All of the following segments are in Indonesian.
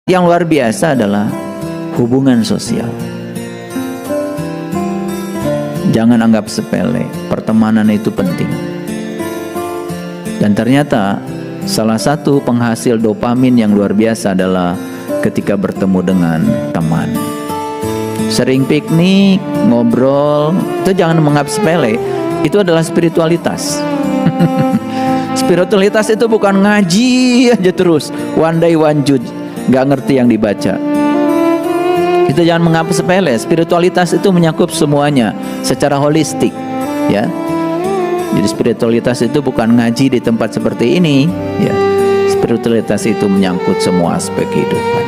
Yang luar biasa adalah hubungan sosial. Jangan anggap sepele, pertemanan itu penting. Dan ternyata salah satu penghasil dopamin yang luar biasa adalah ketika bertemu dengan teman. Sering piknik, ngobrol, itu jangan menganggap sepele. Itu adalah spiritualitas. Spiritualitas itu bukan ngaji aja terus, one day one judge, gak ngerti yang dibaca. Itu jangan menganggap sepele. Spiritualitas itu menyakup semuanya secara holistik, ya. Jadi spiritualitas itu bukan ngaji di tempat seperti ini, ya. Spiritualitas itu menyangkut semua aspek kehidupan,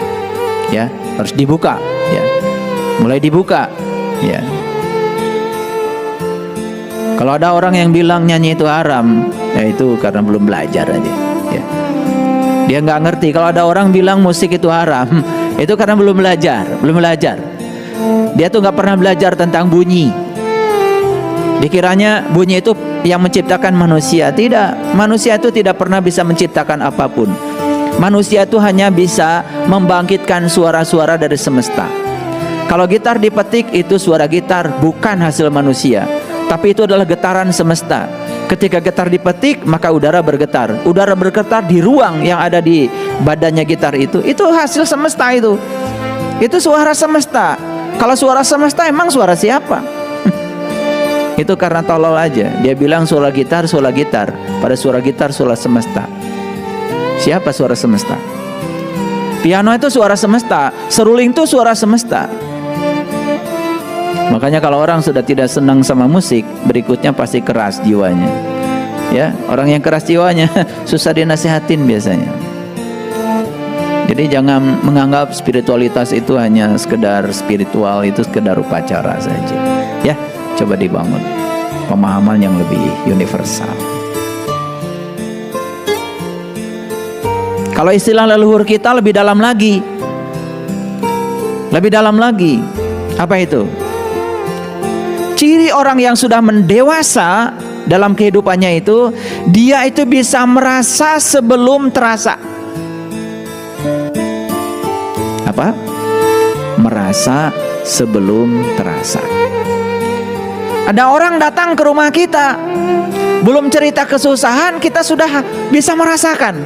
ya. Harus dibuka, ya. Mulai dibuka, ya. Kalau ada orang yang bilang nyanyi itu haram, ya itu karena belum belajar aja, ya. Dia nggak ngerti. Kalau ada orang bilang musik itu haram, itu karena belum belajar. Dia tuh nggak pernah belajar tentang bunyi. Dikiranya bunyi itu yang menciptakan manusia. Tidak, manusia itu tidak pernah bisa menciptakan apapun. Manusia itu hanya bisa membangkitkan suara-suara dari semesta. Kalau gitar dipetik, itu suara gitar, bukan hasil manusia, tapi itu adalah getaran semesta. Ketika gitar dipetik, maka udara bergetar. Udara bergetar di ruang yang ada di badannya gitar itu hasil semesta itu. Itu suara semesta. Kalau suara semesta emang suara siapa? Itu karena tolol aja. Dia bilang suara gitar. Pada suara gitar suara semesta. Siapa suara semesta? Piano itu suara semesta. Seruling itu suara semesta. Makanya kalau orang sudah tidak senang sama musik, berikutnya pasti keras jiwanya. Ya, orang yang keras jiwanya susah dinasihatin biasanya. Jadi jangan menganggap spiritualitas itu hanya sekedar spiritual, itu sekedar upacara saja. Ya, coba dibangun pemahaman yang lebih universal. Kalau istilah leluhur kita lebih dalam lagi. Lebih dalam lagi. Apa itu? Ciri orang yang sudah mendewasa dalam kehidupannya itu, dia itu bisa merasa sebelum terasa. Apa? Merasa sebelum terasa. Ada orang datang ke rumah kita, belum cerita kesusahan, kita sudah bisa merasakan.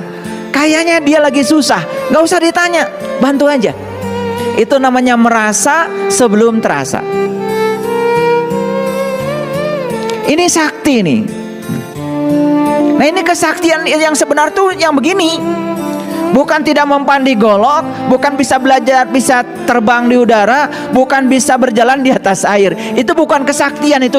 Kayaknya dia lagi susah, gak usah ditanya, bantu aja. Itu namanya merasa sebelum terasa. Ini sakti nih. Nah, ini kesaktian yang sebenar tuh yang begini. Bukan tidak mempandi golok, bukan bisa belajar, bisa terbang di udara, bukan bisa berjalan di atas air. Itu bukan kesaktian, itu